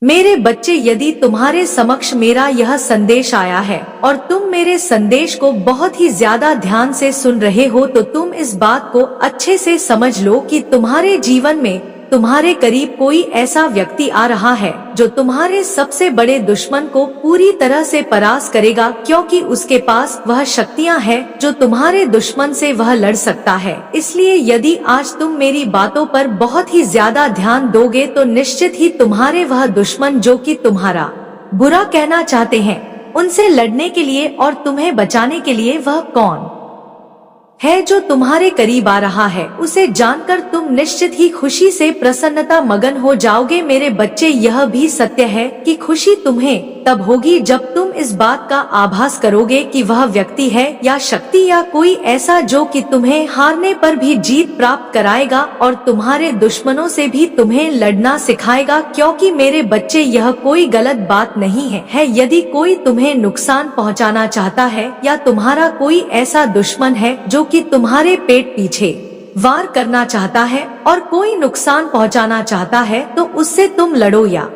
मेरे बच्चे, यदि तुम्हारे समक्ष मेरा यह संदेश आया है और तुम मेरे संदेश को बहुत ही ज्यादा ध्यान से सुन रहे हो, तो तुम इस बात को अच्छे से समझ लो कि तुम्हारे जीवन में तुम्हारे करीब कोई ऐसा व्यक्ति आ रहा है जो तुम्हारे सबसे बड़े दुश्मन को पूरी तरह से परास्त करेगा, क्योंकि उसके पास वह शक्तियां हैं जो तुम्हारे दुश्मन से वह लड़ सकता है। इसलिए यदि आज तुम मेरी बातों पर बहुत ही ज्यादा ध्यान दोगे तो निश्चित ही तुम्हारे वह दुश्मन जो कि तुम्हारा बुरा कहना चाहते हैं, उनसे लड़ने के लिए और तुम्हें बचाने के लिए वह कौन है जो तुम्हारे करीब आ रहा है, उसे जानकर तुम निश्चित ही खुशी से प्रसन्नता मगन हो जाओगे। मेरे बच्चे, यह भी सत्य है कि खुशी तुम्हें तब होगी जब तुम इस बात का आभास करोगे कि वह व्यक्ति है या शक्ति या कोई ऐसा जो कि तुम्हें हारने पर भी जीत प्राप्त कराएगा और तुम्हारे दुश्मनों से भी तुम्हें लड़ना सिखाएगा। क्योंकि मेरे बच्चे, यह कोई गलत बात नहीं है यदि कोई तुम्हें नुकसान पहुंचाना चाहता है या तुम्हारा कोई ऐसा दुश्मन है जो कि तुम्हारे पेट पीछे वार करना चाहता है और कोई नुकसान पहुंचाना चाहता है, तो उससे तुम लड़ो या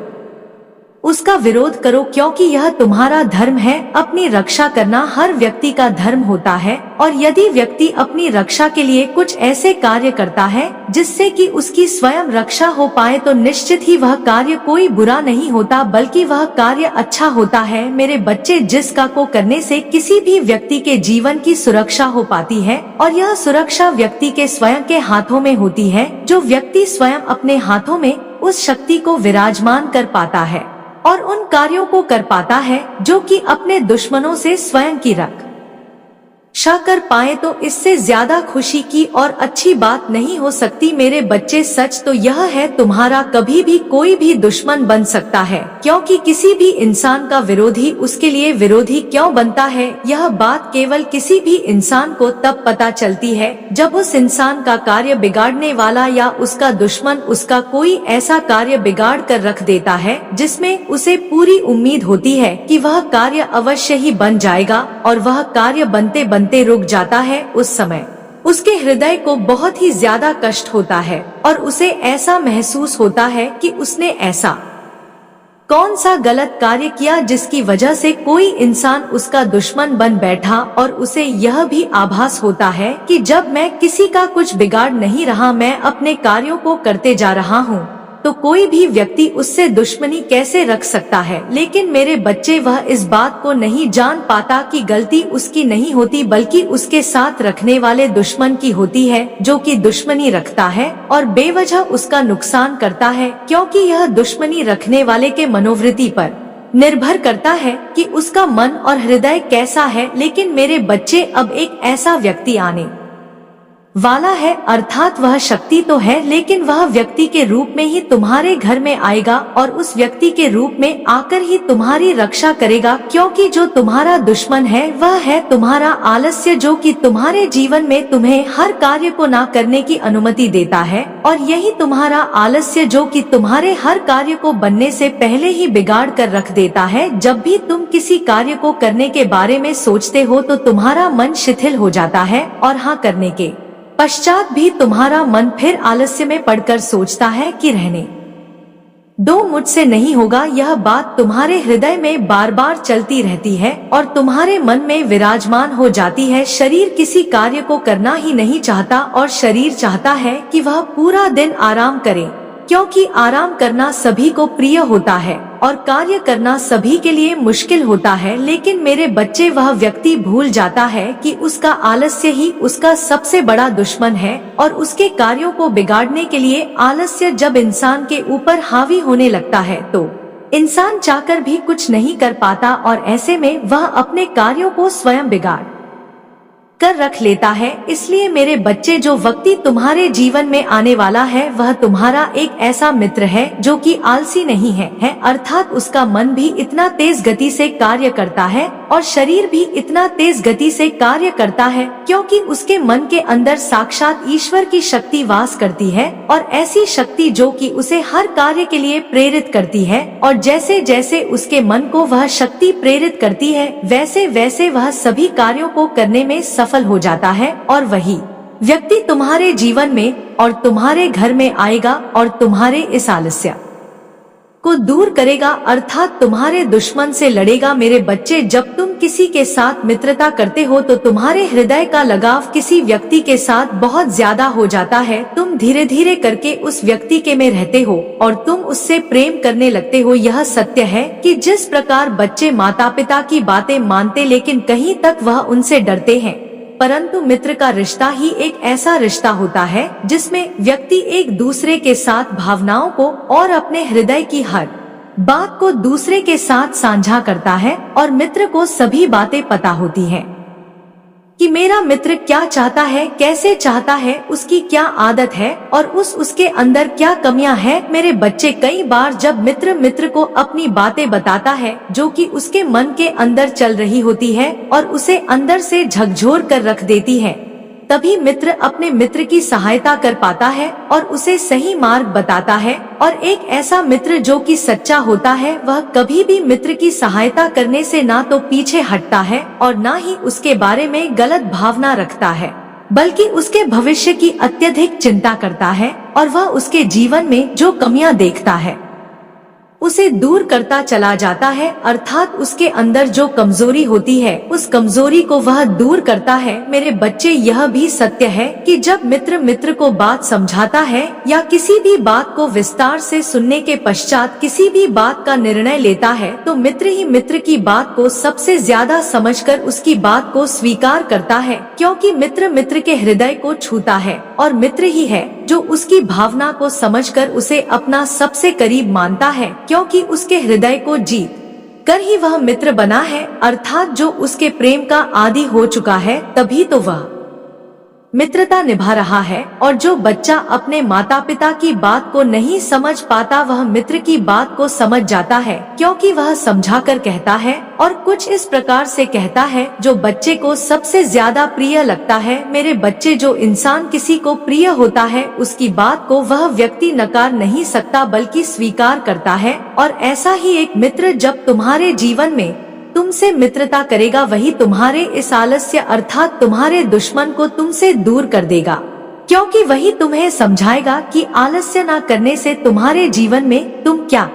उसका विरोध करो, क्योंकि यह तुम्हारा धर्म है। अपनी रक्षा करना हर व्यक्ति का धर्म होता है, और यदि व्यक्ति अपनी रक्षा के लिए कुछ ऐसे कार्य करता है जिससे कि उसकी स्वयं रक्षा हो पाए, तो निश्चित ही वह कार्य कोई बुरा नहीं होता, बल्कि वह कार्य अच्छा होता है। मेरे बच्चे, जिसका को करने से किसी भी व्यक्ति के जीवन की सुरक्षा हो पाती है, और यह सुरक्षा व्यक्ति के स्वयं के हाथों में होती है। जो व्यक्ति स्वयं अपने हाथों में उस शक्ति को विराजमान कर पाता है और उन कार्यों को कर पाता है जो कि अपने दुश्मनों से स्वयं की रक्षा कर पाए, तो इससे ज्यादा खुशी की और अच्छी बात नहीं हो सकती। मेरे बच्चे, सच तो यह है, तुम्हारा कभी भी कोई भी दुश्मन बन सकता है, क्योंकि किसी भी इंसान का विरोधी उसके लिए विरोधी क्यों बनता है, यह बात केवल किसी भी इंसान को तब पता चलती है जब उस इंसान का कार्य बिगाड़ने वाला या उसका दुश्मन उसका कोई ऐसा कार्य बिगाड़ कर रख देता है जिसमें उसे पूरी उम्मीद होती है कि वह कार्य अवश्य ही बन जाएगा, और वह कार्य बनते बनते रुक जाता है। उस समय उसके हृदय को बहुत ही ज्यादा कष्ट होता है और उसे ऐसा महसूस होता है कि उसने ऐसा कौन सा गलत कार्य किया जिसकी वजह से कोई इंसान उसका दुश्मन बन बैठा, और उसे यह भी आभास होता है कि जब मैं किसी का कुछ बिगाड़ नहीं रहा, मैं अपने कार्यों को करते जा रहा हूँ, तो कोई भी व्यक्ति उससे दुश्मनी कैसे रख सकता है। लेकिन मेरे बच्चे, वह इस बात को नहीं जान पाता कि गलती उसकी नहीं होती, बल्कि उसके साथ रखने वाले दुश्मन की होती है, जो कि दुश्मनी रखता है और बेवजह उसका नुकसान करता है, क्योंकि यह दुश्मनी रखने वाले के मनोवृत्ति पर निर्भर करता है कि उसका मन और हृदय कैसा है। लेकिन मेरे बच्चे, अब एक ऐसा व्यक्ति आने वाला है, अर्थात वह शक्ति तो है, लेकिन वह व्यक्ति के रूप में ही तुम्हारे घर में आएगा और उस व्यक्ति के रूप में आकर ही तुम्हारी रक्षा करेगा। क्योंकि जो तुम्हारा दुश्मन है वह है तुम्हारा आलस्य, जो कि तुम्हारे जीवन में तुम्हें हर कार्य को ना करने की अनुमति देता है, और यही तुम्हारा आलस्य जो कि तुम्हारे हर कार्य को बनने से पहले ही बिगाड़ कर रख देता है। जब भी तुम किसी कार्य को करने के बारे में सोचते हो तो तुम्हारा मन शिथिल हो जाता है, और हाँ करने के पश्चात भी तुम्हारा मन फिर आलस्य में पड़कर सोचता है कि रहने दो, मुझसे नहीं होगा। यह बात तुम्हारे हृदय में बार बार चलती रहती है और तुम्हारे मन में विराजमान हो जाती है। शरीर किसी कार्य को करना ही नहीं चाहता, और शरीर चाहता है कि वह पूरा दिन आराम करे, क्योंकि आराम करना सभी को प्रिय होता है और कार्य करना सभी के लिए मुश्किल होता है। लेकिन मेरे बच्चे, वह व्यक्ति भूल जाता है कि उसका आलस्य ही उसका सबसे बड़ा दुश्मन है, और उसके कार्यों को बिगाड़ने के लिए आलस्य जब इंसान के ऊपर हावी होने लगता है तो इंसान चाहकर भी कुछ नहीं कर पाता, और ऐसे में वह अपने कार्यों को स्वयं बिगाड़ कर रख लेता है। इसलिए मेरे बच्चे, जो व्यक्ति तुम्हारे जीवन में आने वाला है वह तुम्हारा एक ऐसा मित्र है जो कि आलसी नहीं है, अर्थात उसका मन भी इतना तेज गति से कार्य करता है और शरीर भी इतना तेज गति से कार्य करता है, क्योंकि उसके मन के अंदर साक्षात ईश्वर की शक्ति वास करती है, और ऐसी शक्ति जो कि उसे हर कार्य के लिए प्रेरित करती है। और जैसे जैसे उसके मन को वह शक्ति प्रेरित करती है, वैसे वैसे वह सभी कार्यों को करने में सफल हो जाता है, और वही व्यक्ति तुम्हारे जीवन में और तुम्हारे घर में आएगा और तुम्हारे इस आलस्य को दूर करेगा, अर्थात तुम्हारे दुश्मन से लड़ेगा। मेरे बच्चे, जब तुम किसी के साथ मित्रता करते हो तो तुम्हारे हृदय का लगाव किसी व्यक्ति के साथ बहुत ज्यादा हो जाता है। तुम धीरे धीरे करके उस व्यक्ति के में रहते हो और तुम उससे प्रेम करने लगते हो। यह सत्य है कि जिस प्रकार बच्चे माता पिता की बातें मानते लेकिन कहीं तक वह उनसे डरते हैं, परंतु मित्र का रिश्ता ही एक ऐसा रिश्ता होता है जिसमें व्यक्ति एक दूसरे के साथ भावनाओं को और अपने हृदय की हर बात को दूसरे के साथ साझा करता है और मित्र को सभी बातें पता होती हैं कि मेरा मित्र क्या चाहता है, कैसे चाहता है, उसकी क्या आदत है और उसके अंदर क्या कमियां हैं। मेरे बच्चे, कई बार जब मित्र को अपनी बातें बताता है जो कि उसके मन के अंदर चल रही होती है और उसे अंदर से झकझोर कर रख देती है, तभी मित्र अपने मित्र की सहायता कर पाता है और उसे सही मार्ग बताता है। और एक ऐसा मित्र जो कि सच्चा होता है, वह कभी भी मित्र की सहायता करने से ना तो पीछे हटता है और ना ही उसके बारे में गलत भावना रखता है, बल्कि उसके भविष्य की अत्यधिक चिंता करता है और वह उसके जीवन में जो कमियां देखता है उसे दूर करता चला जाता है, अर्थात उसके अंदर जो कमजोरी होती है उस कमजोरी को वह दूर करता है। मेरे बच्चे, यह भी सत्य है कि जब मित्र को बात समझाता है या किसी भी बात को विस्तार से सुनने के पश्चात किसी भी बात का निर्णय लेता है, तो मित्र ही मित्र की बात को सबसे ज्यादा समझकर उसकी बात को स्वीकार करता है, क्योंकि मित्र के हृदय को छूता है और मित्र ही है जो उसकी भावना को समझकर उसे अपना सबसे करीब मानता है, क्योंकि उसके हृदय को जीत कर ही वह मित्र बना है, अर्थात जो उसके प्रेम का आदी हो चुका है, तभी तो वह मित्रता निभा रहा है। और जो बच्चा अपने माता पिता की बात को नहीं समझ पाता, वह मित्र की बात को समझ जाता है, क्योंकि वह समझा कर कहता है और कुछ इस प्रकार से कहता है जो बच्चे को सबसे ज्यादा प्रिय लगता है। मेरे बच्चे, जो इंसान किसी को प्रिय होता है उसकी बात को वह व्यक्ति नकार नहीं सकता बल्कि स्वीकार करता है, और ऐसा ही एक मित्र जब तुम्हारे जीवन में तुमसे मित्रता करेगा, वही तुम्हारे इस आलस्य अर्थात तुम्हारे दुश्मन को तुमसे दूर कर देगा, क्योंकि वही तुम्हें समझाएगा कि आलस्य न करने से तुम्हारे जीवन में तुम क्या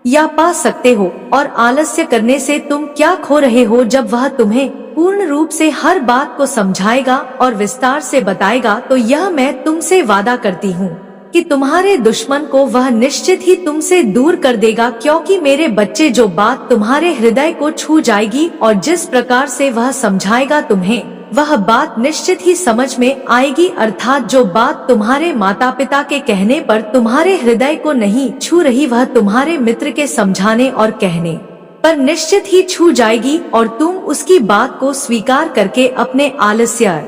या पा सकते हो और आलस्य करने से तुम क्या खो रहे हो। जब वह तुम्हें पूर्ण रूप से हर बात को समझाएगा और विस्तार से बताएगा, तो यह मैं तुमसे वादा करती हूँ कि तुम्हारे दुश्मन को वह निश्चित ही तुमसे दूर कर देगा। क्योंकि मेरे बच्चे, जो बात तुम्हारे हृदय को छू जाएगी और जिस प्रकार से वह समझाएगा तुम्हें, वह बात निश्चित ही समझ में आएगी, अर्थात जो बात तुम्हारे माता पिता के कहने पर तुम्हारे हृदय को नहीं छू रही, वह तुम्हारे मित्र के समझाने और कहने पर निश्चित ही छू जाएगी और तुम उसकी बात को स्वीकार करके अपने आलस्य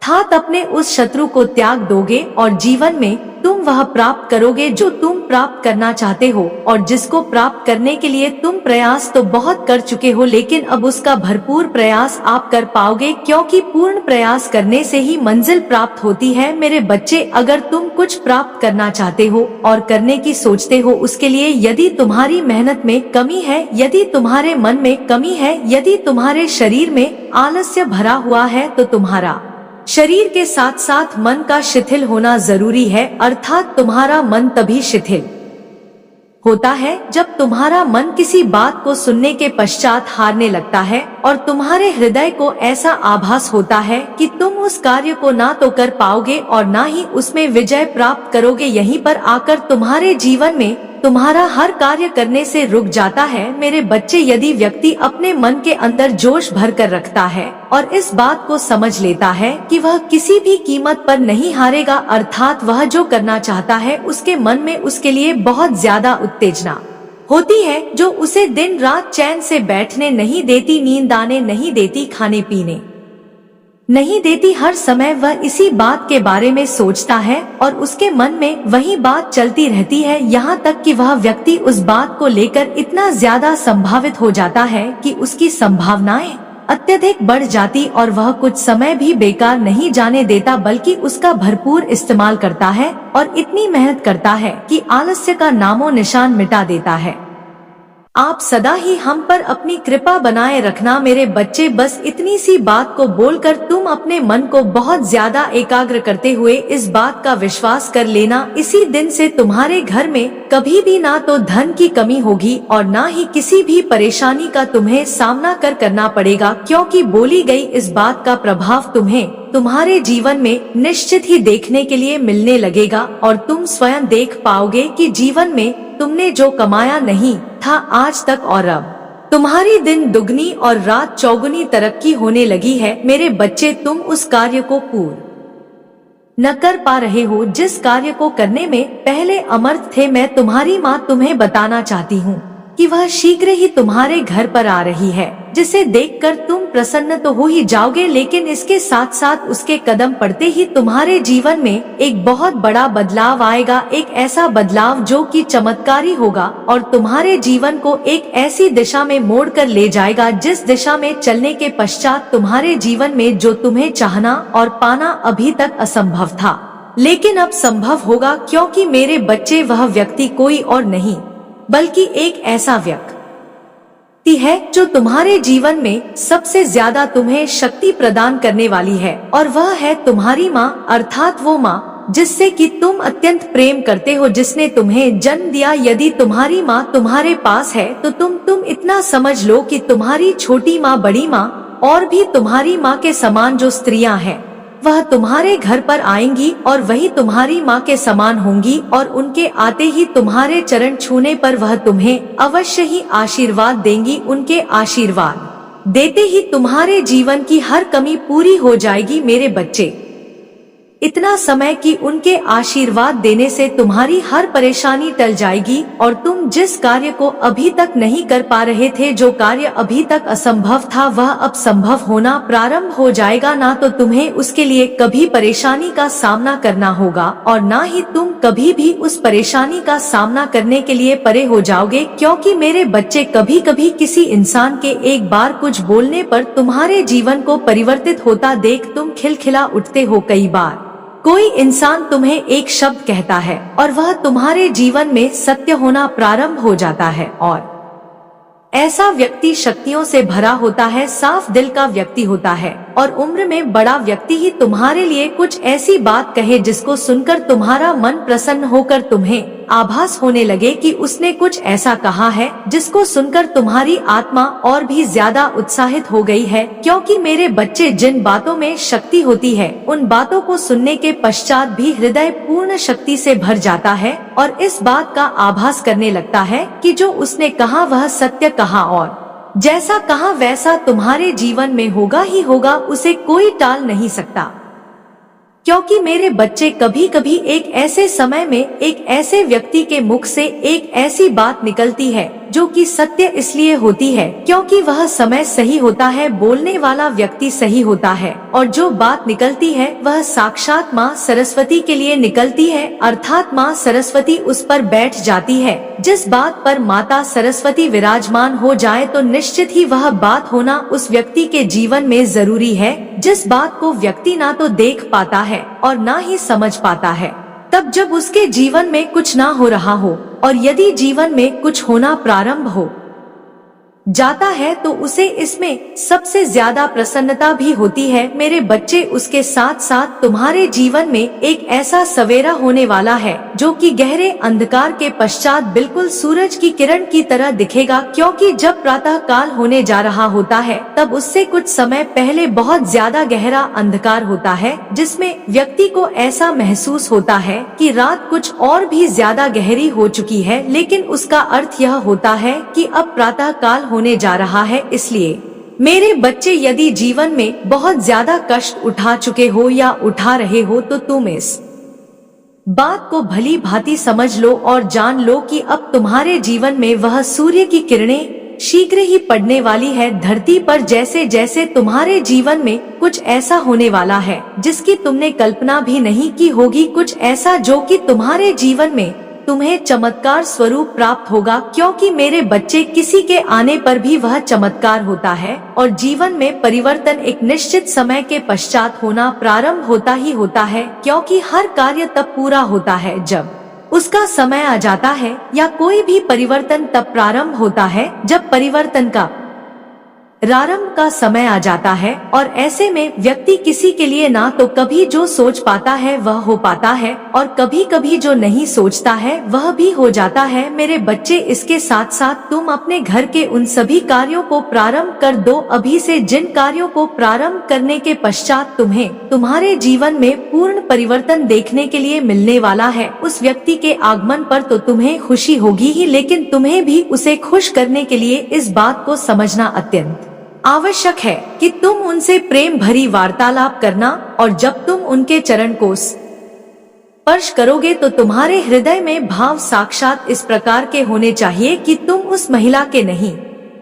अर्थात अपने उस शत्रु को त्याग दोगे और जीवन में तुम वह प्राप्त करोगे जो तुम प्राप्त करना चाहते हो और जिसको प्राप्त करने के लिए तुम प्रयास तो बहुत कर चुके हो, लेकिन अब उसका भरपूर प्रयास आप कर पाओगे, क्योंकि पूर्ण प्रयास करने से ही मंजिल प्राप्त होती है। मेरे बच्चे, अगर तुम कुछ प्राप्त करना चाहते हो और करने की सोचते हो, उसके लिए यदि तुम्हारी मेहनत में कमी है, यदि तुम्हारे मन में कमी है, यदि तुम्हारे शरीर में आलस्य भरा हुआ है, तो तुम्हारा शरीर के साथ साथ मन का शिथिल होना जरूरी है, अर्थात तुम्हारा मन तभी शिथिल होता है जब तुम्हारा मन किसी बात को सुनने के पश्चात हारने लगता है और तुम्हारे हृदय को ऐसा आभास होता है कि तुम उस कार्य को ना तो कर पाओगे और ना ही उसमें विजय प्राप्त करोगे। यहीं पर आकर तुम्हारे जीवन में तुम्हारा हर कार्य करने से रुक जाता है। मेरे बच्चे, यदि व्यक्ति अपने मन के अंदर जोश भर कर रखता है और इस बात को समझ लेता है कि वह किसी भी कीमत पर नहीं हारेगा, अर्थात वह जो करना चाहता है उसके मन में उसके लिए बहुत ज्यादा उत्तेजना होती है, जो उसे दिन रात चैन से बैठने नहीं देती, नींद आने नहीं देती, खाने पीने नहीं देती। हर समय वह इसी बात के बारे में सोचता है और उसके मन में वही बात चलती रहती है, यहाँ तक कि वह व्यक्ति उस बात को लेकर इतना ज्यादा संभावित हो जाता है कि उसकी संभावनाएं अत्यधिक बढ़ जाती और वह कुछ समय भी बेकार नहीं जाने देता, बल्कि उसका भरपूर इस्तेमाल करता है और इतनी मेहनत करता है कि आलस्य का नामो निशान मिटा देता है। आप सदा ही हम पर अपनी कृपा बनाए रखना मेरे बच्चे। बस इतनी सी बात को बोलकर तुम अपने मन को बहुत ज्यादा एकाग्र करते हुए इस बात का विश्वास कर लेना, इसी दिन से तुम्हारे घर में कभी भी ना तो धन की कमी होगी और ना ही किसी भी परेशानी का तुम्हें सामना करना पड़ेगा, क्योंकि बोली गई इस बात का प्रभाव तुम्हें तुम्हारे जीवन में निश्चित ही देखने के लिए मिलने लगेगा और तुम स्वयं देख पाओगे कि जीवन में तुमने जो कमाया नहीं था आज तक, और अब तुम्हारी दिन दुगनी और रात चौगुनी तरक्की होने लगी है। मेरे बच्चे, तुम उस कार्य को पूर्ण न कर पा रहे हो जिस कार्य को करने में पहले अमर्थ थे। मैं तुम्हारी माँ तुम्हें बताना चाहती हूँ कि वह शीघ्र ही तुम्हारे घर पर आ रही है, जिसे देखकर तुम प्रसन्न तो हो ही जाओगे, लेकिन इसके साथ साथ उसके कदम पड़ते ही तुम्हारे जीवन में एक बहुत बड़ा बदलाव आएगा। एक ऐसा बदलाव जो कि चमत्कारी होगा और तुम्हारे जीवन को एक ऐसी दिशा में मोड़ कर ले जाएगा जिस दिशा में चलने के पश्चात तुम्हारे जीवन में जो तुम्हें चाहना और पाना अभी तक असंभव था, लेकिन अब संभव होगा, क्योंकि मेरे बच्चे वह व्यक्ति कोई और नहीं बल्कि एक ऐसा व्यक्ति है जो तुम्हारे जीवन में सबसे ज्यादा तुम्हें शक्ति प्रदान करने वाली है, और वह है तुम्हारी माँ, अर्थात वो माँ जिससे कि तुम अत्यंत प्रेम करते हो, जिसने तुम्हें जन्म दिया। यदि तुम्हारी माँ तुम्हारे पास है तो तुम इतना समझ लो कि तुम्हारी छोटी माँ, बड़ी माँ और भी तुम्हारी माँ के समान जो स्त्रियां हैं वह तुम्हारे घर पर आएंगी और वही तुम्हारी माँ के समान होंगी, और उनके आते ही तुम्हारे चरण छूने पर वह तुम्हें अवश्य ही आशीर्वाद देंगी। उनके आशीर्वाद देते ही तुम्हारे जीवन की हर कमी पूरी हो जाएगी मेरे बच्चे। इतना समय कि उनके आशीर्वाद देने से तुम्हारी हर परेशानी टल जाएगी और तुम जिस कार्य को अभी तक नहीं कर पा रहे थे, जो कार्य अभी तक असंभव था, वह अब संभव होना प्रारंभ हो जाएगा। ना तो तुम्हें उसके लिए कभी परेशानी का सामना करना होगा और ना ही तुम कभी भी उस परेशानी का सामना करने के लिए परे हो जाओगे, क्योंकि मेरे बच्चे कभी कभी किसी इंसान के एक बार कुछ बोलने पर तुम्हारे जीवन को परिवर्तित होता देख तुम खिलखिला उठते हो। कई बार कोई इंसान तुम्हें एक शब्द कहता है और वह तुम्हारे जीवन में सत्य होना प्रारंभ हो जाता है, और ऐसा व्यक्ति शक्तियों से भरा होता है, साफ दिल का व्यक्ति होता है और उम्र में बड़ा व्यक्ति ही तुम्हारे लिए कुछ ऐसी बात कहे जिसको सुनकर तुम्हारा मन प्रसन्न होकर तुम्हें आभास होने लगे कि उसने कुछ ऐसा कहा है जिसको सुनकर तुम्हारी आत्मा और भी ज्यादा उत्साहित हो गई है। क्योंकि मेरे बच्चे, जिन बातों में शक्ति होती है उन बातों को सुनने के पश्चात भी हृदय पूर्ण शक्ति से भर जाता है और इस बात का आभास करने लगता है कि जो उसने कहा वह सत्य कहा और जैसा कहा वैसा तुम्हारे जीवन में होगा ही होगा, उसे कोई टाल नहीं सकता। क्योंकि मेरे बच्चे, कभी कभी एक ऐसे समय में एक ऐसे व्यक्ति के मुख से एक ऐसी बात निकलती है जो कि सत्य इसलिए होती है क्योंकि वह समय सही होता है, बोलने वाला व्यक्ति सही होता है, और जो बात निकलती है वह साक्षात माँ सरस्वती के लिए निकलती है, अर्थात माँ सरस्वती उस पर बैठ जाती है। जिस बात पर माता सरस्वती विराजमान हो जाए तो निश्चित ही वह बात होना उस व्यक्ति के जीवन में जरूरी है, जिस बात को व्यक्ति ना तो देख पाता है और ना ही समझ पाता है। तब जब उसके जीवन में कुछ ना हो रहा हो और यदि जीवन में कुछ होना प्रारंभ हो जाता है तो उसे इसमें सबसे ज्यादा प्रसन्नता भी होती है। मेरे बच्चे, उसके साथ साथ तुम्हारे जीवन में एक ऐसा सवेरा होने वाला है जो कि गहरे अंधकार के पश्चात बिल्कुल सूरज की किरण की तरह दिखेगा, क्योंकि जब प्रातः काल होने जा रहा होता है तब उससे कुछ समय पहले बहुत ज्यादा गहरा अंधकार होता है, जिसमें व्यक्ति को ऐसा महसूस होता है कि रात कुछ और भी ज्यादा गहरी हो चुकी है, लेकिन उसका अर्थ यह होता है कि अब प्रातः काल होने जा रहा है। इसलिए मेरे बच्चे, यदि जीवन में बहुत ज्यादा कष्ट उठा चुके हो या उठा रहे हो तो तुम इस बात को भली भांति समझ लो और जान लो कि अब तुम्हारे जीवन में वह सूर्य की किरणें शीघ्र ही पड़ने वाली है धरती पर। जैसे जैसे तुम्हारे जीवन में कुछ ऐसा होने वाला है जिसकी तुमने कल्पना भी नहीं की होगी, कुछ ऐसा जो कि तुम्हारे जीवन में तुम्हें चमत्कार स्वरूप प्राप्त होगा, क्योंकि मेरे बच्चे, किसी के आने पर भी वह चमत्कार होता है और जीवन में परिवर्तन एक निश्चित समय के पश्चात होना प्रारंभ होता ही होता है, क्योंकि हर कार्य तब पूरा होता है जब उसका समय आ जाता है, या कोई भी परिवर्तन तब प्रारंभ होता है जब परिवर्तन का प्रारंभ का समय आ जाता है। और ऐसे में व्यक्ति किसी के लिए ना तो कभी जो सोच पाता है वह हो पाता है, और कभी कभी जो नहीं सोचता है वह भी हो जाता है। मेरे बच्चे, इसके साथ साथ तुम अपने घर के उन सभी कार्यों को प्रारंभ कर दो अभी से, जिन कार्यों को प्रारंभ करने के पश्चात तुम्हें तुम्हारे जीवन में पूर्ण परिवर्तन देखने के लिए मिलने वाला है। उस व्यक्ति के आगमन पर तो तुम्हें खुशी होगी ही, लेकिन तुम्हें भी उसे खुश करने के लिए इस बात को समझना अत्यंत आवश्यक है कि तुम उनसे प्रेम भरी वार्तालाप करना, और जब तुम उनके चरण को स्पर्श करोगे तो तुम्हारे हृदय में भाव साक्षात इस प्रकार के होने चाहिए कि तुम उस महिला के नहीं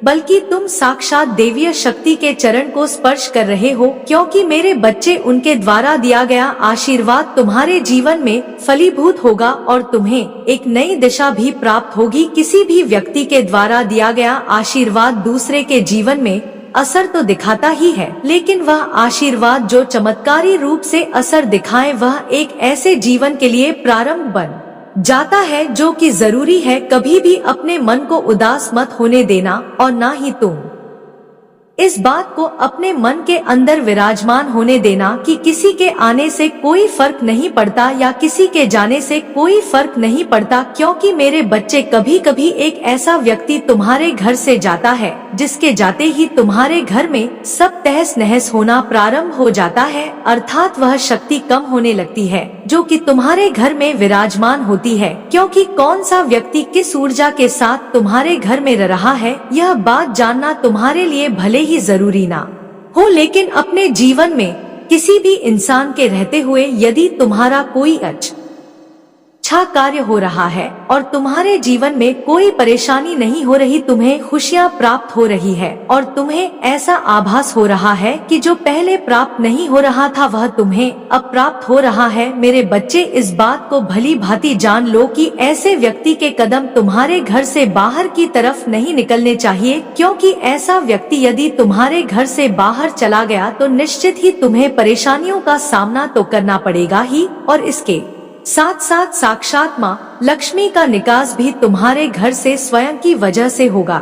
बल्कि तुम साक्षात देवीय शक्ति के चरण को स्पर्श कर रहे हो, क्योंकि मेरे बच्चे, उनके द्वारा दिया गया आशीर्वाद तुम्हारे जीवन में फलीभूत होगा और तुम्हें एक नई दिशा भी प्राप्त होगी। किसी भी व्यक्ति के द्वारा दिया गया आशीर्वाद दूसरे के जीवन में असर तो दिखाता ही है, लेकिन वह आशीर्वाद जो चमत्कारी रूप से असर दिखाए वह एक ऐसे जीवन के लिए प्रारंभ बन जाता है जो कि जरूरी है। कभी भी अपने मन को उदास मत होने देना, और ना ही तुम इस बात को अपने मन के अंदर विराजमान होने देना कि किसी के आने से कोई फर्क नहीं पड़ता या किसी के जाने से कोई फर्क नहीं पड़ता, क्योंकि मेरे बच्चे, कभी कभी एक ऐसा व्यक्ति तुम्हारे घर से जाता है जिसके जाते ही तुम्हारे घर में सब तहस नहस होना प्रारंभ हो जाता है, अर्थात वह शक्ति कम होने लगती है जो कि तुम्हारे घर में विराजमान होती है। क्योंकि कौन सा व्यक्ति किस ऊर्जा के साथ तुम्हारे घर में रह रहा है यह बात जानना तुम्हारे लिए भले ही जरूरी ना हो, लेकिन अपने जीवन में किसी भी इंसान के रहते हुए यदि तुम्हारा कोई अच्छा कार्य हो रहा है और तुम्हारे जीवन में कोई परेशानी नहीं हो रही, तुम्हें खुशियां प्राप्त हो रही है और तुम्हें ऐसा आभास हो रहा है कि जो पहले प्राप्त नहीं हो रहा था वह तुम्हें अब प्राप्त हो रहा है, मेरे बच्चे, इस बात को भली भांति जान लो कि ऐसे व्यक्ति के कदम तुम्हारे घर से बाहर की तरफ नहीं निकलने चाहिए, क्योंकि ऐसा व्यक्ति यदि तुम्हारे घर से बाहर चला गया तो निश्चित ही तुम्हें परेशानियों का सामना तो करना पड़ेगा ही, और इसके साथ साथ साक्षात माँ लक्ष्मी का निकास भी तुम्हारे घर से स्वयं की वजह से होगा।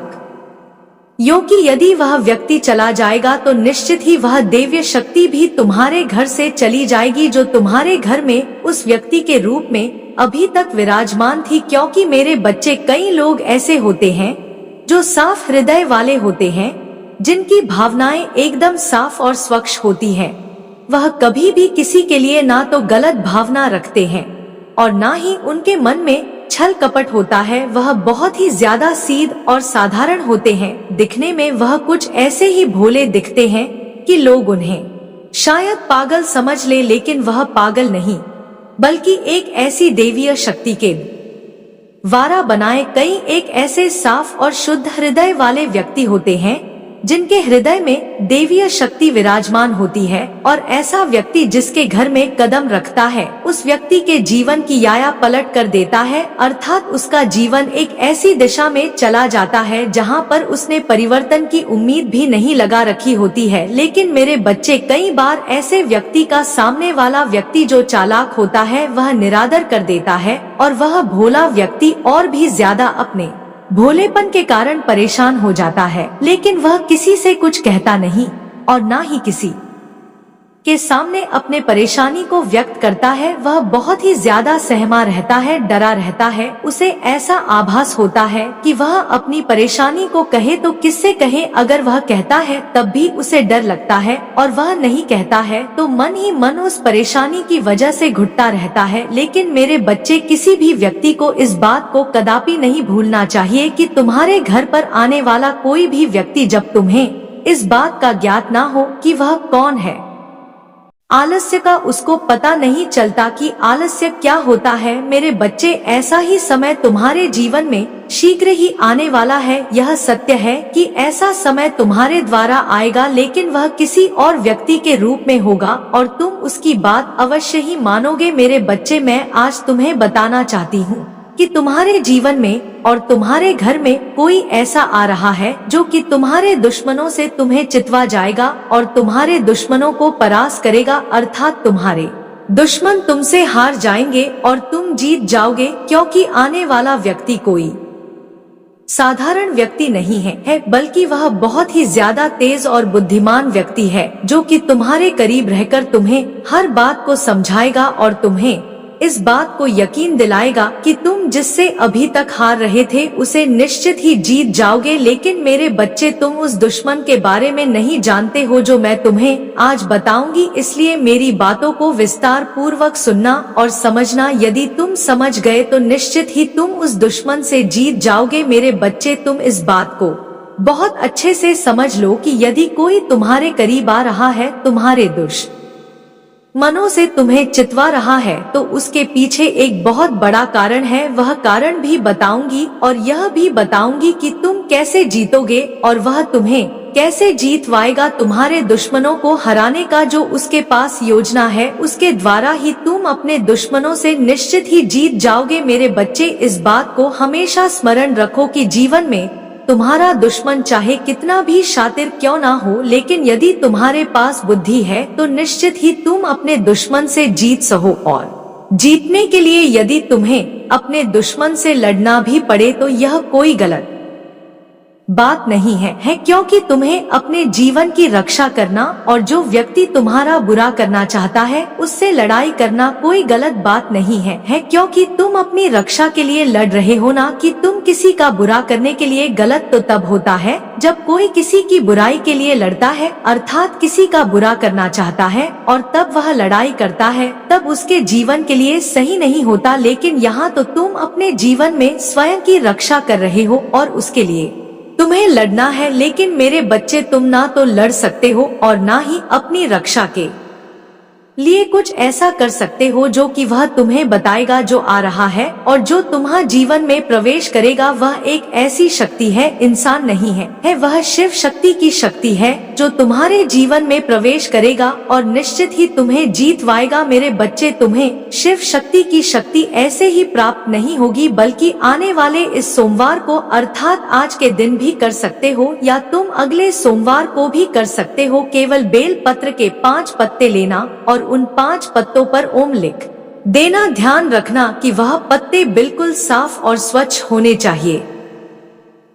क्योंकि यदि वह व्यक्ति चला जाएगा तो निश्चित ही वह देव्य शक्ति भी तुम्हारे घर से चली जाएगी जो तुम्हारे घर में उस व्यक्ति के रूप में अभी तक विराजमान थी। क्योंकि मेरे बच्चे, कई लोग ऐसे होते हैं जो साफ हृदय वाले होते हैं, जिनकी भावनाएं एकदम साफ और स्वच्छ होती हैं। वह कभी भी किसी के लिए ना तो गलत भावना रखते हैं और ना ही उनके मन में छल कपट होता है। वह बहुत ही ज्यादा सीध और साधारण होते हैं। दिखने में वह कुछ ऐसे ही भोले दिखते हैं कि लोग उन्हें शायद पागल समझ ले, लेकिन वह पागल नहीं बल्कि एक ऐसी देवीय शक्ति के द्वारा बनाए कई एक ऐसे साफ और शुद्ध हृदय वाले व्यक्ति होते हैं जिनके हृदय में देवीय शक्ति विराजमान होती है। और ऐसा व्यक्ति जिसके घर में कदम रखता है उस व्यक्ति के जीवन की याया पलट कर देता है, अर्थात उसका जीवन एक ऐसी दिशा में चला जाता है जहां पर उसने परिवर्तन की उम्मीद भी नहीं लगा रखी होती है। लेकिन मेरे बच्चे, कई बार ऐसे व्यक्ति का सामने वाला व्यक्ति जो चालाक होता है वह निरादर कर देता है और वह भोला व्यक्ति और भी ज्यादा अपने भोलेपन के कारण परेशान हो जाता है, लेकिन वह किसी से कुछ कहता नहीं और ना ही किसी के सामने अपने परेशानी को व्यक्त करता है। वह बहुत ही ज्यादा सहमा रहता है, डरा रहता है। उसे ऐसा आभास होता है कि वह अपनी परेशानी को कहे तो किससे कहे। अगर वह कहता है तब भी उसे डर लगता है और वह नहीं कहता है तो मन ही मन उस परेशानी की वजह से घुटता रहता है। लेकिन मेरे बच्चे, किसी भी व्यक्ति को इस बात को कदापि नहीं भूलना चाहिए कि तुम्हारे घर पर आने वाला कोई भी व्यक्ति, जब तुम्हें इस बात का ज्ञात ना हो कि वह कौन है, आलस्य का उसको पता नहीं चलता कि आलस्य क्या होता है। मेरे बच्चे, ऐसा ही समय तुम्हारे जीवन में शीघ्र ही आने वाला है। यह सत्य है कि ऐसा समय तुम्हारे द्वारा आएगा, लेकिन वह किसी और व्यक्ति के रूप में होगा और तुम उसकी बात अवश्य ही मानोगे। मेरे बच्चे, मैं आज तुम्हें बताना चाहती हूँ कि तुम्हारे जीवन में और तुम्हारे घर में कोई ऐसा आ रहा है जो कि तुम्हारे दुश्मनों से तुम्हें चितवा जाएगा और तुम्हारे दुश्मनों को परास्त करेगा, अर्थात तुम्हारे दुश्मन तुमसे हार जाएंगे और तुम जीत जाओगे, क्योंकि आने वाला व्यक्ति कोई साधारण व्यक्ति नहीं है, बल्कि वह बहुत ही ज्यादा तेज और बुद्धिमान व्यक्ति है, जो कि तुम्हारे करीब रहकर तुम्हें हर बात को समझाएगा और तुम्हें इस बात को यकीन दिलाएगा कि तुम जिससे अभी तक हार रहे थे उसे निश्चित ही जीत जाओगे। लेकिन मेरे बच्चे, तुम उस दुश्मन के बारे में नहीं जानते हो जो मैं तुम्हें आज बताऊंगी, इसलिए मेरी बातों को विस्तार पूर्वक सुनना और समझना। यदि तुम समझ गए तो निश्चित ही तुम उस दुश्मन से जीत जाओगे। मेरे बच्चे, तुम इस बात को बहुत अच्छे से समझ लो कि यदि कोई तुम्हारे करीब आ रहा है, तुम्हारे दुश्मनों से तुम्हें चितवा रहा है, तो उसके पीछे एक बहुत बड़ा कारण है। वह कारण भी बताऊंगी और यह भी बताऊंगी कि तुम कैसे जीतोगे और वह तुम्हें कैसे जीतवाएगा। तुम्हारे दुश्मनों को हराने का जो उसके पास योजना है, उसके द्वारा ही तुम अपने दुश्मनों से निश्चित ही जीत जाओगे। मेरे बच्चे, इस बात को हमेशा स्मरण रखो कि जीवन में तुम्हारा दुश्मन चाहे कितना भी शातिर क्यों ना हो, लेकिन यदि तुम्हारे पास बुद्धि है तो निश्चित ही तुम अपने दुश्मन से जीत सको। और जीतने के लिए यदि तुम्हें अपने दुश्मन से लड़ना भी पड़े तो यह कोई गलत बात नहीं है, क्योंकि तुम्हें अपने जीवन की रक्षा करना और जो व्यक्ति तुम्हारा बुरा करना चाहता है उससे लड़ाई करना कोई गलत बात नहीं है, क्योंकि तुम अपनी रक्षा के लिए लड़ रहे हो ना कि तुम किसी का बुरा करने के लिए। गलत तो तब होता है जब कोई किसी की बुराई के लिए लड़ता है, अर्थात किसी का बुरा करना चाहता है और तब वह लड़ाई करता है, तब उसके जीवन के लिए सही नहीं होता। लेकिन यहाँ तो तुम अपने जीवन में स्वयं की रक्षा कर रहे हो और उसके लिए तुम्हें लड़ना है। लेकिन मेरे बच्चे, तुम ना तो लड़ सकते हो और ना ही अपनी रक्षा के लिए कुछ ऐसा कर सकते हो जो कि वह तुम्हें बताएगा जो आ रहा है और जो तुम्हारे जीवन में प्रवेश करेगा। वह एक ऐसी शक्ति है, इंसान नहीं है, वह शिव शक्ति की शक्ति है जो तुम्हारे जीवन में प्रवेश करेगा और निश्चित ही तुम्हें जीतवाएगा। मेरे बच्चे, तुम्हें शिव शक्ति की शक्ति ऐसे ही प्राप्त नहीं होगी, बल्कि आने वाले इस सोमवार को अर्थात आज के दिन भी कर सकते हो या तुम अगले सोमवार को भी कर सकते हो। केवल बेल पत्र के 5 पत्ते लेना और उन 5 पत्तों पर ओम लिख देना। ध्यान रखना कि वह पत्ते बिल्कुल साफ और स्वच्छ होने चाहिए।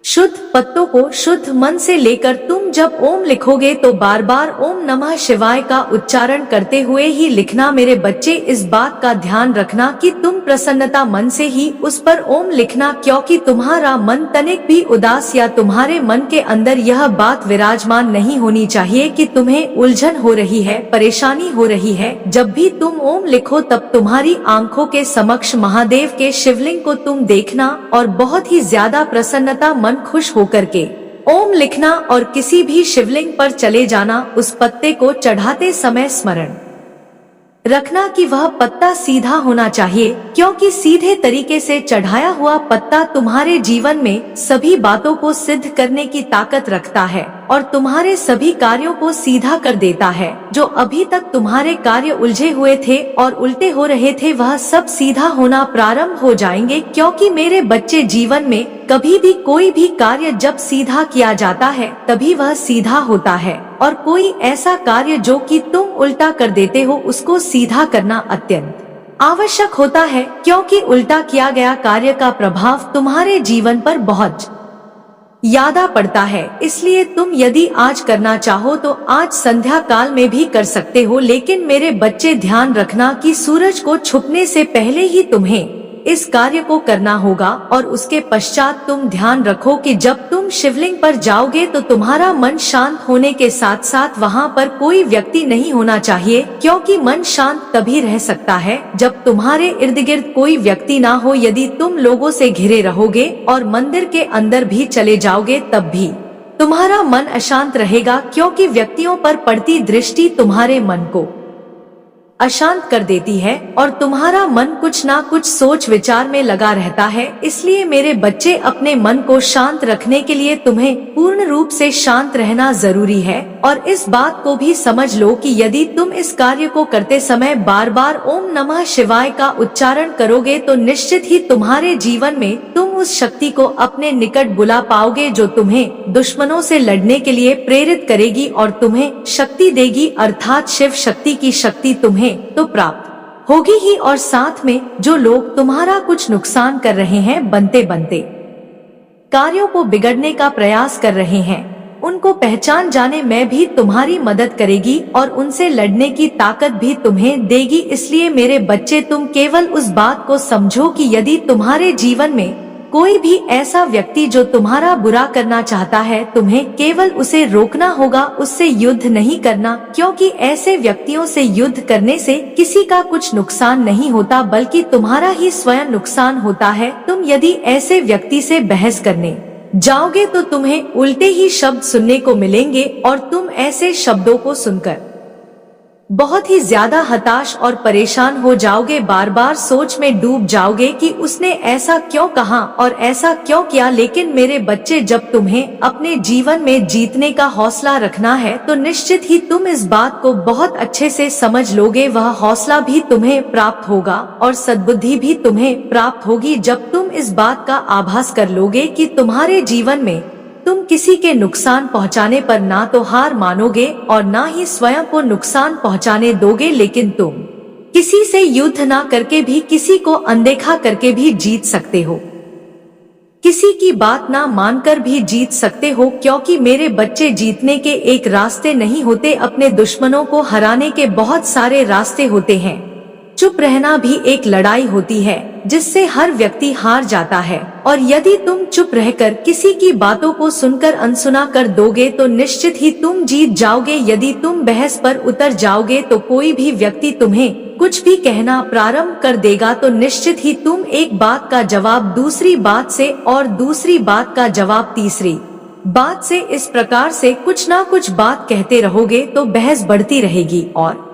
शुद्ध पत्तों को शुद्ध मन से लेकर तुम जब ओम लिखोगे तो बार बार ओम नमः शिवाय का उच्चारण करते हुए ही लिखना। मेरे बच्चे, इस बात का ध्यान रखना कि तुम प्रसन्नता मन से ही उस पर ओम लिखना, क्योंकि तुम्हारा मन तनिक भी उदास या तुम्हारे मन के अंदर यह बात विराजमान नहीं होनी चाहिए कि तुम्हें उलझन हो रही है, परेशानी हो रही है। जब भी तुम ओम लिखो तब तुम्हारी आंखों के समक्ष महादेव के शिवलिंग को तुम देखना और बहुत ही ज्यादा प्रसन्नता मन खुश होकर के ओम लिखना और किसी भी शिवलिंग पर चले जाना। उस पत्ते को चढ़ाते समय स्मरण रखना कि वह पत्ता सीधा होना चाहिए, क्योंकि सीधे तरीके से चढ़ाया हुआ पत्ता तुम्हारे जीवन में सभी बातों को सिद्ध करने की ताकत रखता है और तुम्हारे सभी कार्यों को सीधा कर देता है। जो अभी तक तुम्हारे कार्य उलझे हुए थे और उल्टे हो रहे थे, वह सब सीधा होना प्रारंभ हो जाएंगे, क्योंकि मेरे बच्चे, जीवन में कभी भी कोई भी कार्य जब सीधा किया जाता है तभी वह सीधा होता है, और कोई ऐसा कार्य जो कि तुम उल्टा कर देते हो उसको सीधा करना अत्यंत आवश्यक होता है, क्योंकि उल्टा किया गया कार्य का प्रभाव तुम्हारे जीवन पर बहुत ज्यादा पड़ता है। इसलिए तुम यदि आज करना चाहो तो आज संध्या काल में भी कर सकते हो। लेकिन मेरे बच्चे, ध्यान रखना कि सूरज को छुपने से पहले ही तुम्हें इस कार्य को करना होगा और उसके पश्चात तुम ध्यान रखो कि जब तुम शिवलिंग पर जाओगे तो तुम्हारा मन शांत होने के साथ साथ वहाँ पर कोई व्यक्ति नहीं होना चाहिए, क्योंकि मन शांत तभी रह सकता है जब तुम्हारे इर्द गिर्द कोई व्यक्ति ना हो। यदि तुम लोगों से घिरे रहोगे और मंदिर के अंदर भी चले जाओगे तब भी तुम्हारा मन अशांत रहेगा, क्योंकि व्यक्तियों पर पड़ती दृष्टि तुम्हारे मन को अशांत कर देती है और तुम्हारा मन कुछ ना कुछ सोच विचार में लगा रहता है। इसलिए मेरे बच्चे, अपने मन को शांत रखने के लिए तुम्हें पूर्ण रूप से शांत रहना जरूरी है। और इस बात को भी समझ लो कि यदि तुम इस कार्य को करते समय बार बार ओम नमः शिवाय का उच्चारण करोगे तो निश्चित ही तुम्हारे जीवन में तुम उस शक्ति को अपने निकट बुला पाओगे जो तुम्हें दुश्मनों से लड़ने के लिए प्रेरित करेगी और तुम्हें शक्ति देगी, अर्थात शिव शक्ति की शक्ति तुम्हें तो प्राप्त होगी ही, और साथ में जो लोग तुम्हारा कुछ नुकसान कर रहे हैं, बनते बनते कार्यों को बिगड़ने का प्रयास कर रहे हैं, उनको पहचान जाने में भी तुम्हारी मदद करेगी और उनसे लड़ने की ताकत भी तुम्हें देगी। इसलिए मेरे बच्चे, तुम केवल उस बात को समझो कि यदि तुम्हारे जीवन में कोई भी ऐसा व्यक्ति जो तुम्हारा बुरा करना चाहता है, तुम्हें केवल उसे रोकना होगा, उससे युद्ध नहीं करना, क्योंकि ऐसे व्यक्तियों से युद्ध करने से किसी का कुछ नुकसान नहीं होता बल्कि तुम्हारा ही स्वयं नुकसान होता है। तुम यदि ऐसे व्यक्ति से बहस करने जाओगे तो तुम्हें उल्टे ही शब्द सुनने को मिलेंगे और तुम ऐसे शब्दों को सुनकर बहुत ही ज्यादा हताश और परेशान हो जाओगे। बार बार सोच में डूब जाओगे कि उसने ऐसा क्यों कहा और ऐसा क्यों किया। लेकिन मेरे बच्चे, जब तुम्हें अपने जीवन में जीतने का हौसला रखना है तो निश्चित ही तुम इस बात को बहुत अच्छे से समझ लोगे। वह हौसला भी तुम्हें प्राप्त होगा और सद्बुद्धि भी तुम्हें प्राप्त होगी जब तुम इस बात का आभास कर लोगे कि तुम्हारे जीवन में तुम किसी के नुकसान पहुंचाने पर ना तो हार मानोगे और ना ही स्वयं को नुकसान पहुंचाने दोगे, लेकिन तुम किसी से युद्ध ना करके भी, किसी को अनदेखा करके भी जीत सकते हो, किसी की बात ना मानकर भी जीत सकते हो। क्योंकि मेरे बच्चे, जीतने के एक रास्ते नहीं होते, अपने दुश्मनों को हराने के बहुत सारे रास्ते होते हैं। चुप रहना भी एक लड़ाई होती है जिससे हर व्यक्ति हार जाता है, और यदि तुम चुप रहकर किसी की बातों को सुनकर अनसुना कर दोगे तो निश्चित ही तुम जीत जाओगे। यदि तुम बहस पर उतर जाओगे तो कोई भी व्यक्ति तुम्हें कुछ भी कहना प्रारंभ कर देगा तो निश्चित ही तुम एक बात का जवाब दूसरी बात से और दूसरी बात का जवाब तीसरी बात से, इस प्रकार से कुछ ना कुछ बात कहते रहोगे तो बहस बढ़ती रहेगी और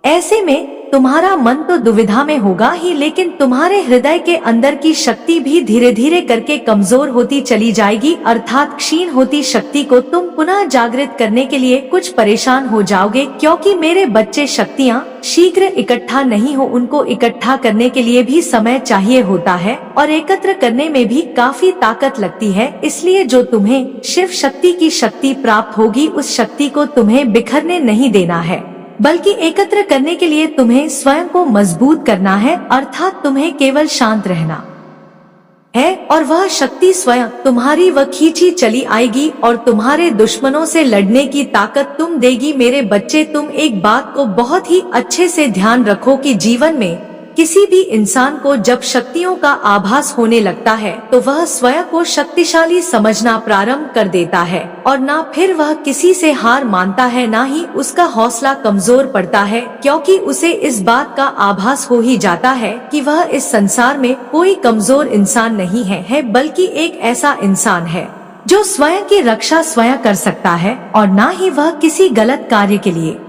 ऐसे में तुम्हारा मन तो दुविधा में होगा ही, लेकिन तुम्हारे हृदय के अंदर की शक्ति भी धीरे धीरे करके कमजोर होती चली जाएगी, अर्थात क्षीण होती शक्ति को तुम पुनः जागृत करने के लिए कुछ परेशान हो जाओगे। क्योंकि मेरे बच्चे, शक्तियाँ शीघ्र इकट्ठा नहीं हो, उनको इकट्ठा करने के लिए भी समय चाहिए होता है और एकत्र करने में भी काफी ताकत लगती है। इसलिए जो तुम्हें शिव शक्ति की शक्ति प्राप्त होगी, उस शक्ति को तुम्हें बिखरने नहीं देना है, बल्कि एकत्र करने के लिए तुम्हें स्वयं को मजबूत करना है, अर्थात तुम्हें केवल शांत रहना है और वह शक्ति स्वयं तुम्हारी व खींची चली आएगी और तुम्हारे दुश्मनों से लड़ने की ताकत तुम देगी। मेरे बच्चे, तुम एक बात को बहुत ही अच्छे से ध्यान रखो कि जीवन में किसी भी इंसान को जब शक्तियों का आभास होने लगता है तो वह स्वयं को शक्तिशाली समझना प्रारंभ कर देता है और ना फिर वह किसी से हार मानता है, ना ही उसका हौसला कमजोर पड़ता है, क्योंकि उसे इस बात का आभास हो ही जाता है कि वह इस संसार में कोई कमजोर इंसान नहीं है, बल्कि एक ऐसा इंसान है जो स्वयं की रक्षा स्वयं कर सकता है और ना ही वह किसी गलत कार्य के लिए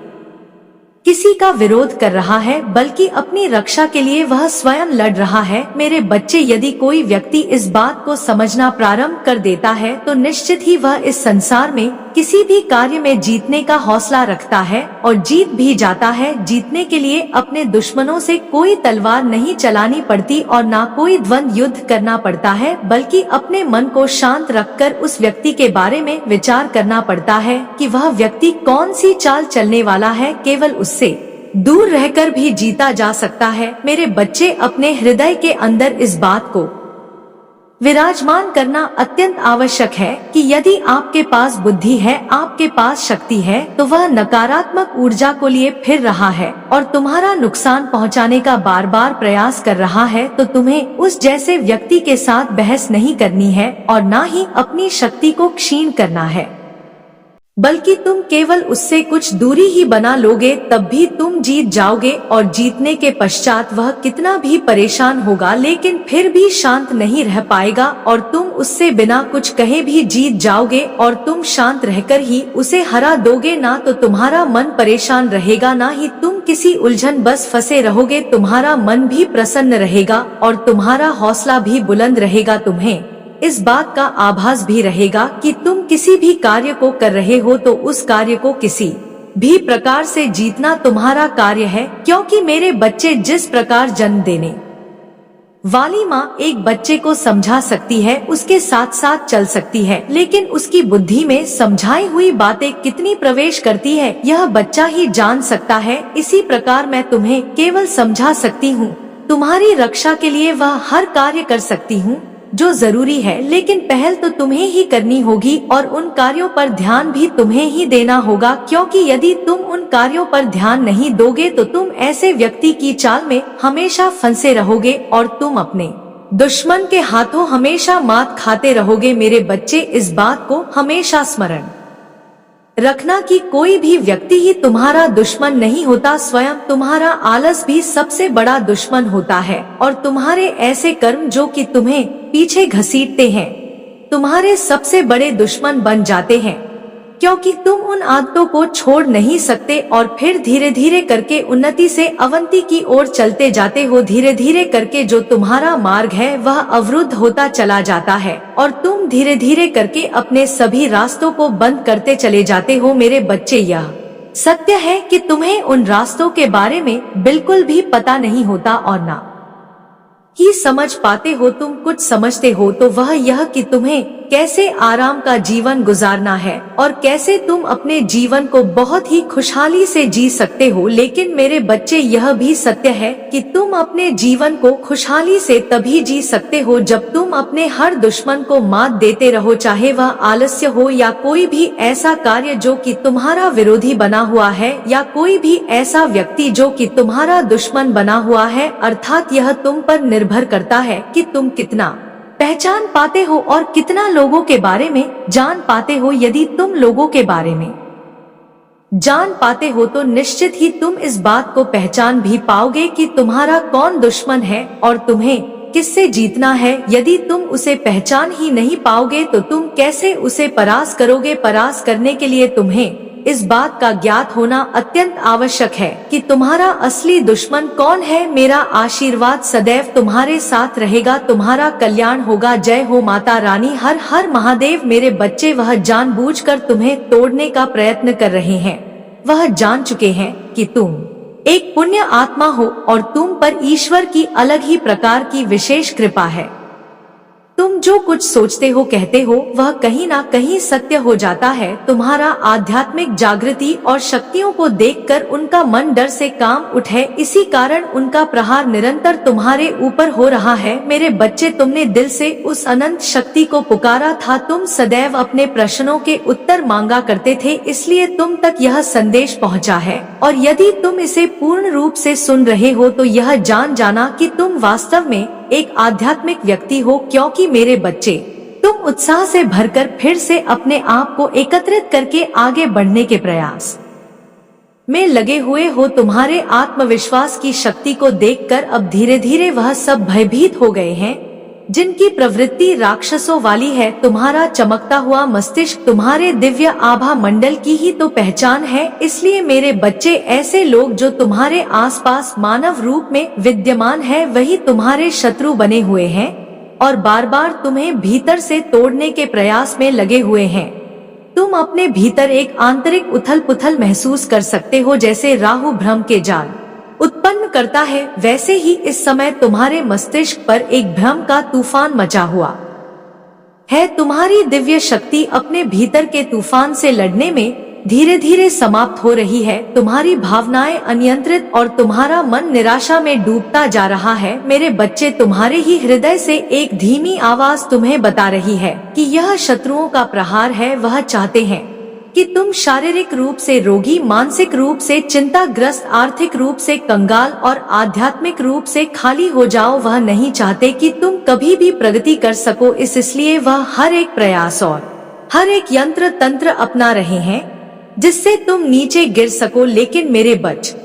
किसी का विरोध कर रहा है, बल्कि अपनी रक्षा के लिए वह स्वयं लड़ रहा है। मेरे बच्चे, यदि कोई व्यक्ति इस बात को समझना प्रारंभ कर देता है तो निश्चित ही वह इस संसार में किसी भी कार्य में जीतने का हौसला रखता है और जीत भी जाता है। जीतने के लिए अपने दुश्मनों से कोई तलवार नहीं चलानी पड़ती और ना कोई द्वंद्व युद्ध करना पड़ता है, बल्कि अपने मन को शांत रखकर उस व्यक्ति के बारे में विचार करना पड़ता है कि वह व्यक्ति कौन सी चाल चलने वाला है। केवल उससे दूर रहकर भी जीता जा सकता है। मेरे बच्चे, अपने हृदय के अंदर इस बात को विराजमान करना अत्यंत आवश्यक है कि यदि आपके पास बुद्धि है, आपके पास शक्ति है, तो वह नकारात्मक ऊर्जा को लिए फिर रहा है और तुम्हारा नुकसान पहुंचाने का बार बार प्रयास कर रहा है, तो तुम्हें उस जैसे व्यक्ति के साथ बहस नहीं करनी है और ना ही अपनी शक्ति को क्षीण करना है, बल्कि तुम केवल उससे कुछ दूरी ही बना लोगे, तब भी तुम जीत जाओगे। और जीतने के पश्चात वह कितना भी परेशान होगा लेकिन फिर भी शांत नहीं रह पाएगा और तुम उससे बिना कुछ कहे भी जीत जाओगे और तुम शांत रहकर ही उसे हरा दोगे। ना तो तुम्हारा मन परेशान रहेगा, ना ही तुम किसी उलझन बस फंसे रहोगे। तुम्हारा मन भी प्रसन्न रहेगा और तुम्हारा हौसला भी बुलंद रहेगा। तुम्हें इस बात का आभास भी रहेगा कि तुम किसी भी कार्य को कर रहे हो तो उस कार्य को किसी भी प्रकार से जीतना तुम्हारा कार्य है। क्योंकि मेरे बच्चे, जिस प्रकार जन्म देने वाली माँ एक बच्चे को समझा सकती है, उसके साथ साथ चल सकती है, लेकिन उसकी बुद्धि में समझाई हुई बातें कितनी प्रवेश करती है यह बच्चा ही जान सकता है। इसी प्रकार मैं तुम्हें केवल समझा सकती हूँ, तुम्हारी रक्षा के लिए वह हर कार्य कर सकती हूँ जो जरूरी है, लेकिन पहल तो तुम्हें ही करनी होगी और उन कार्यों पर ध्यान भी तुम्हें ही देना होगा, क्योंकि यदि तुम उन कार्यों पर ध्यान नहीं दोगे तो तुम ऐसे व्यक्ति की चाल में हमेशा फंसे रहोगे और तुम अपने दुश्मन के हाथों हमेशा मात खाते रहोगे। मेरे बच्चे, इस बात को हमेशा स्मरण रखना कि कोई भी व्यक्ति ही तुम्हारा दुश्मन नहीं होता, स्वयं तुम्हारा आलस भी सबसे बड़ा दुश्मन होता है और तुम्हारे ऐसे कर्म जो कि तुम्हें पीछे घसीटते हैं तुम्हारे सबसे बड़े दुश्मन बन जाते हैं, क्योंकि तुम उन आदतों को छोड़ नहीं सकते और फिर धीरे धीरे करके उन्नति से अवंति की ओर चलते जाते हो। धीरे धीरे करके जो तुम्हारा मार्ग है वह अवरुद्ध होता चला जाता है और तुम धीरे धीरे करके अपने सभी रास्तों को बंद करते चले जाते हो। मेरे बच्चे, यह सत्य है कि तुम्हें उन रास्तों के बारे में बिल्कुल भी पता नहीं होता और ना ही समझ पाते हो। तुम कुछ समझते हो तो वह यह कि तुम्हें कैसे आराम का जीवन गुजारना है और कैसे तुम अपने जीवन को बहुत ही खुशहाली से जी सकते हो, लेकिन मेरे बच्चे यह भी सत्य है कि तुम अपने जीवन को खुशहाली से तभी जी सकते हो जब तुम अपने हर दुश्मन को मात देते रहो, चाहे वह आलस्य हो या कोई भी ऐसा कार्य जो कि तुम्हारा विरोधी बना हुआ है या कोई भी ऐसा व्यक्ति जो कि तुम्हारा दुश्मन बना हुआ है। अर्थात यह तुम पर निर्भर करता है कि तुम कितना पहचान पाते हो और कितना लोगों के बारे में जान पाते हो। यदि तुम लोगों के बारे में जान पाते हो तो निश्चित ही तुम इस बात को पहचान भी पाओगे कि तुम्हारा कौन दुश्मन है और तुम्हें किससे जीतना है। यदि तुम उसे पहचान ही नहीं पाओगे तो तुम कैसे उसे परास्त करोगे। परास्त करने के लिए तुम्हें इस बात का ज्ञात होना अत्यंत आवश्यक है कि तुम्हारा असली दुश्मन कौन है। मेरा आशीर्वाद सदैव तुम्हारे साथ रहेगा, तुम्हारा कल्याण होगा। जय हो माता रानी। हर हर महादेव। मेरे बच्चे, वह जानबूझकर तुम्हें तोड़ने का प्रयत्न कर रहे हैं। वह जान चुके हैं कि तुम एक पुण्य आत्मा हो और तुम पर ईश्वर की अलग ही प्रकार की विशेष कृपा है। तुम जो कुछ सोचते हो, कहते हो, वह कहीं ना कहीं सत्य हो जाता है। तुम्हारा आध्यात्मिक जागृति और शक्तियों को देखकर उनका मन डर से काम उठे, इसी कारण उनका प्रहार निरंतर तुम्हारे ऊपर हो रहा है। मेरे बच्चे, तुमने दिल से उस अनंत शक्ति को पुकारा था, तुम सदैव अपने प्रश्नों के उत्तर मांगा करते थे, इसलिए तुम तक यह संदेश पहुंचा है। और यदि तुम इसे पूर्ण रूप से सुन रहे हो तो यह जान जाना कि तुम वास्तव में एक आध्यात्मिक व्यक्ति हो, क्योंकि मेरे बच्चे, तुम उत्साह से भरकर फिर से अपने आप को एकत्रित करके आगे बढ़ने के प्रयास में लगे हुए हो। तुम्हारे आत्मविश्वास की शक्ति को देखकर अब धीरे धीरे वह सब भयभीत हो गए हैं जिनकी प्रवृत्ति राक्षसों वाली है। तुम्हारा चमकता हुआ मस्तिष्क तुम्हारे दिव्य आभा मंडल की ही तो पहचान है। इसलिए मेरे बच्चे, ऐसे लोग जो तुम्हारे आसपास मानव रूप में विद्यमान है वही तुम्हारे शत्रु बने हुए हैं और बार बार तुम्हें भीतर से तोड़ने के प्रयास में लगे हुए हैं। तुम अपने भीतर एक आंतरिक उथल पुथल महसूस कर सकते हो, जैसे राहु भ्रम के जाल उत्पन्न करता है, वैसे ही इस समय तुम्हारे मस्तिष्क पर एक भ्रम का तूफान मचा हुआ है। तुम्हारी दिव्य शक्ति अपने भीतर के तूफान से लड़ने में धीरे धीरे समाप्त हो रही है। तुम्हारी भावनाएं अनियंत्रित और तुम्हारा मन निराशा में डूबता जा रहा है। मेरे बच्चे, तुम्हारे ही हृदय से एक धीमी आवाज तुम्हें बता रही है कि यह शत्रुओं का प्रहार है। वह चाहते हैं कि तुम शारीरिक रूप से रोगी, मानसिक रूप से चिंताग्रस्त, आर्थिक रूप से कंगाल और आध्यात्मिक रूप से खाली हो जाओ। वह नहीं चाहते कि तुम कभी भी प्रगति कर सको, इसलिए वह हर एक प्रयास और हर एक यंत्र तंत्र अपना रहे हैं जिससे तुम नीचे गिर सको। लेकिन मेरे बच्चे,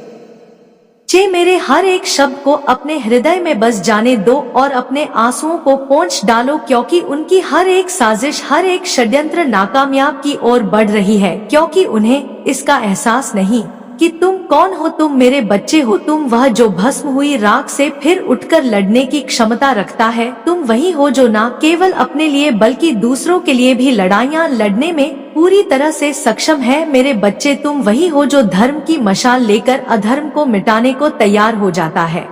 मेरे हर एक शब्द को अपने हृदय में बस जाने दो और अपने आंसुओं को पोंछ डालो, क्योंकि उनकी हर एक साजिश, हर एक षड्यंत्र नाकामयाब की ओर बढ़ रही है, क्योंकि उन्हें इसका एहसास नहीं कि तुम कौन हो। तुम मेरे बच्चे हो, तुम वह जो भस्म हुई राख से फिर उठकर लड़ने की क्षमता रखता है। तुम वही हो जो न केवल अपने लिए बल्कि दूसरों के लिए भी लड़ाइयाँ लड़ने में पूरी तरह से सक्षम है। मेरे बच्चे, तुम वही हो जो धर्म की मशाल लेकर अधर्म को मिटाने को तैयार हो जाता है।